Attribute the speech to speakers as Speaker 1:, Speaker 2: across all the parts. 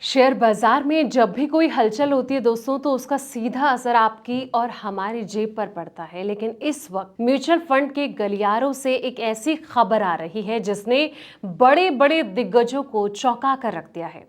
Speaker 1: Share बाजार में जब भी कोई हलचल होती है दोस्तों, तो उसका सीधा असर आपकी और हमारी जेब पर पड़ता है। लेकिन इस वक्त म्यूचुअल फंड के गलियारों से एक ऐसी खबर आ रही है जिसने बड़े बड़े दिग्गजों को चौंका कर रख दिया है।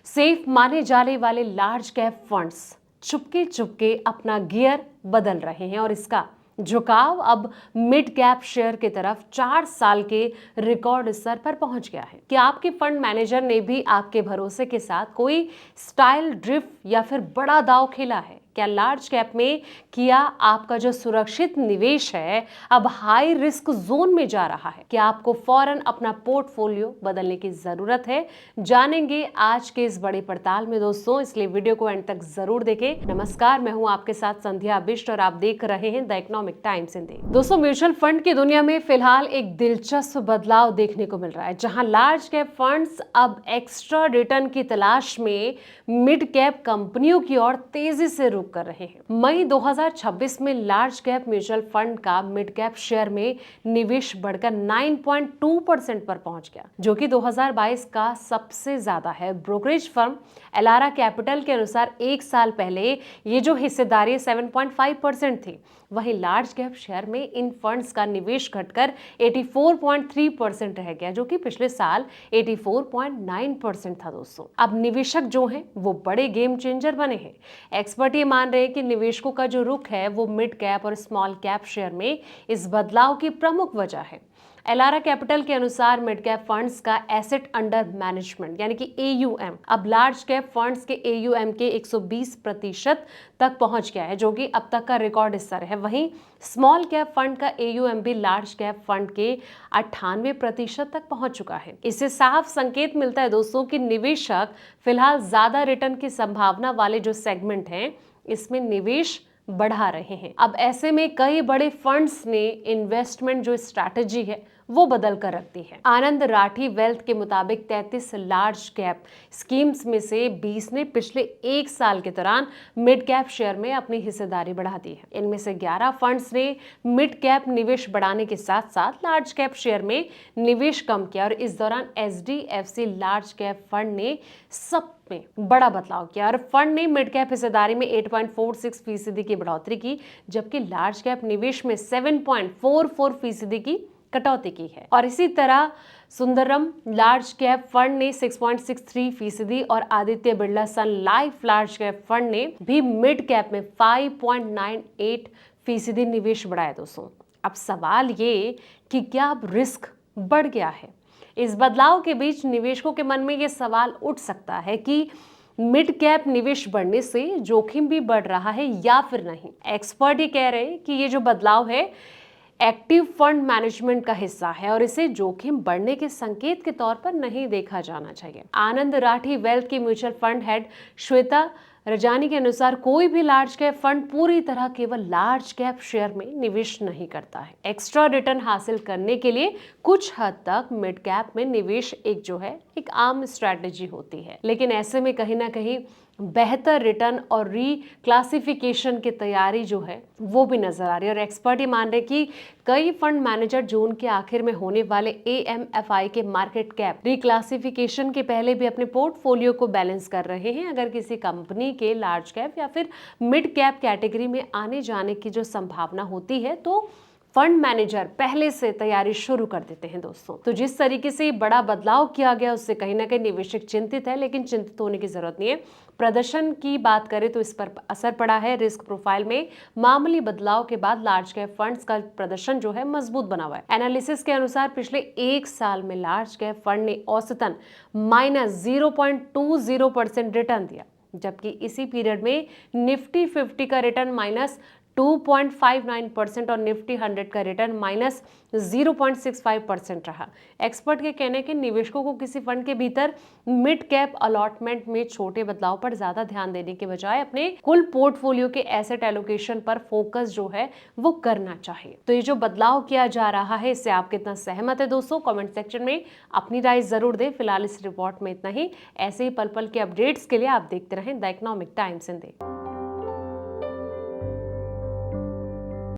Speaker 1: सेफ माने जाने वाले large cap funds Chupke Chupke अपना गियर बदल रहे हैं और इसका झुकाव अब मिड कैप शेयर की तरफ 4 साल के रिकॉर्ड स्तर पर पहुंच गया है। क्या आपके फंड मैनेजर ने भी आपके भरोसे के साथ कोई स्टाइल ड्रिफ्ट या फिर बड़ा दांव खेला है? क्या लार्ज कैप में किया आपका जो सुरक्षित निवेश है अब हाई रिस्क जोन में जा रहा है? क्या आपको फौरन अपना पोर्टफोलियो बदलने की जरूरत है? जानेंगे आज के इस बड़े पड़ताल में दोस्तों, इसलिए वीडियो को एंड तक जरूर देखें। नमस्कार, मैं हूं आपके साथ संध्या बिष्ट और आप देख रहे हैं द इकोनॉमिक टाइम्स हिंदी। दोस्तों, म्यूचुअल फंड की दुनिया में फिलहाल एक दिलचस्प बदलाव देखने को मिल रहा है, जहां लार्ज कैप फंड्स अब एक्स्ट्रा रिटर्न की तलाश में मिड कैप कंपनियों की ओर तेजी से रुख कर रहे हैं। मई 2026 में लार्ज कैप म्यूचुअल फंड का मिड कैप शेयर में निवेश बढ़कर 9.2% पर पहुंच गया, जो कि 2022 का सबसे ज्यादा है। ब्रोकरेज फर्म एलारा कैपिटल के अनुसार एक साल पहले ये जो हिस्सेदारी 7.5% थी, वहीं लार्ज कैप शेयर में इन फंड्स का निवेश घटकर 84.3% रह गया, जो कि पिछले साल 84.9% था। दोस्तों, अब निवेशक जो हैं वो बड़े गेम चेंजर बने हैं। एक्सपर्ट ये मान रहे हैं कि निवेशकों का जो रुख है वो मिड कैप और स्मॉल कैप शेयर में इस बदलाव की प्रमुख वजह है। एलारा कैपिटल के अनुसार मिड कैप फंड्स का एसेट अंडर मैनेजमेंट यानी कि AUM अब लार्ज कैप फंड्स के AUM के 120% तक पहुंच गया है, जो कि अब तक का रिकॉर्ड स्तर है। वहीं स्मॉल कैप फंड का AUM भी लार्ज कैप फंड के 98% तक पहुंच चुका है। इससे साफ संकेत मिलता है दोस्तों कि निवेशक फिलहाल ज्यादा रिटर्न की संभावना वाले जो सेगमेंट हैं इसमें निवेश बढ़ा रहे हैं। अब ऐसे में कई बड़े फंड्स ने इन्वेस्टमेंट जो स्ट्रैटेजी है वो बदल कर रख दी है। आनंद राठी वेल्थ के मुताबिक 33 लार्ज कैप स्कीम्स में से 20 ने पिछले एक साल के दौरान मिड कैप शेयर में अपनी हिस्सेदारी बढ़ा दी है। इनमें से 11 फंड्स ने मिड कैप निवेश बढ़ाने के साथ साथ लार्ज कैप शेयर में निवेश कम किया और इस दौरान HDFC लार्ज कैप फंड ने सब में बड़ा बदलाव किया और फंड ने मिड कैप हिस्सेदारी में 8.46% की बढ़ोतरी की, जबकि लार्ज कैप निवेश में 7.44% की कटौती की है। और इसी तरह सुंदरम लार्ज कैप फंड ने 6.63% और आदित्य बिरला सन लाइफ लार्ज कैप फंड ने भी मिड कैप में 5.98% निवेश बढ़ाया। दोस्तों, अब सवाल ये कि क्या अब रिस्क बढ़ गया है? इस बदलाव के बीच निवेशकों के मन में यह सवाल उठ सकता है कि मिड कैप निवेश बढ़ने से जोखिम भी बढ़ रहा है या फिर नहीं। एक्सपर्ट ही कह रहे हैं कि ये जो बदलाव है एक्टिव फंड मैनेजमेंट का हिस्सा है और इसे जोखिम बढ़ने के संकेत के तौर पर नहीं देखा जाना चाहिए। आनंद राठी वेल्थ की mutual fund head Shweta Rajani के अनुसार कोई भी लार्ज कैप फंड पूरी तरह केवल लार्ज कैप शेयर में निवेश नहीं करता है। एक्स्ट्रा रिटर्न हासिल करने के लिए कुछ हद तक मिड कैप में निवेश एक आम स्ट्रैटेजी होती है, लेकिन ऐसे में कहीं ना कहीं बेहतर रिटर्न और रीक्लासिफिकेशन की तैयारी जो है वो भी नजर आ रही है। और एक्सपर्ट ही मान रहे कि कई फंड मैनेजर जून के आखिर में होने वाले AMFI के मार्केट कैप रिक्लासिफिकेशन के पहले भी अपने पोर्टफोलियो को बैलेंस कर रहे हैं। अगर किसी कंपनी के लार्ज कैप या फिर मिड कैप कैटेगरी में आने जाने की जो संभावना होती है तो फंड मैनेजर पहले से तैयारी शुरू कर देते हैं। दोस्तों, तो जिस तरीके से बड़ा बदलाव किया गया उससे कहीं ना कहीं निवेशक चिंतित है, लेकिन चिंतित होने की जरूरत नहीं है। प्रदर्शन की बात करें तो इस पर असर पड़ा है। रिस्क प्रोफाइल में मामूली बदलाव के बाद लार्ज कैप फंड्स का प्रदर्शन जो है मजबूत बना हुआ है। एनालिसिस के अनुसार पिछले एक साल में लार्ज कैप फंड ने औसतन -0.20% रिटर्न दिया, जबकि इसी पीरियड में निफ्टी 50 का रिटर्न -2.59% और निफ्टी 100 का रिटर्न -0.65% रहा। एक्सपर्ट के कहने के निवेशकों को किसी फंड के भीतर मिड कैप अलॉटमेंट में छोटे बदलाव पर ज्यादा ध्यान देने के बजाय अपने कुल पोर्टफोलियो के एसेट एलोकेशन पर फोकस जो है वो करना चाहिए। तो ये जो बदलाव किया जा रहा है इससे आप कितना सहमत है दोस्तों? कमेंट सेक्शन में अपनी राय जरूर दें। फिलहाल इस रिपोर्ट में इतना ही। ऐसे ही पल पल के अपडेट्स के लिए आप देखते रहें द इकोनॉमिक टाइम्स हिंदी।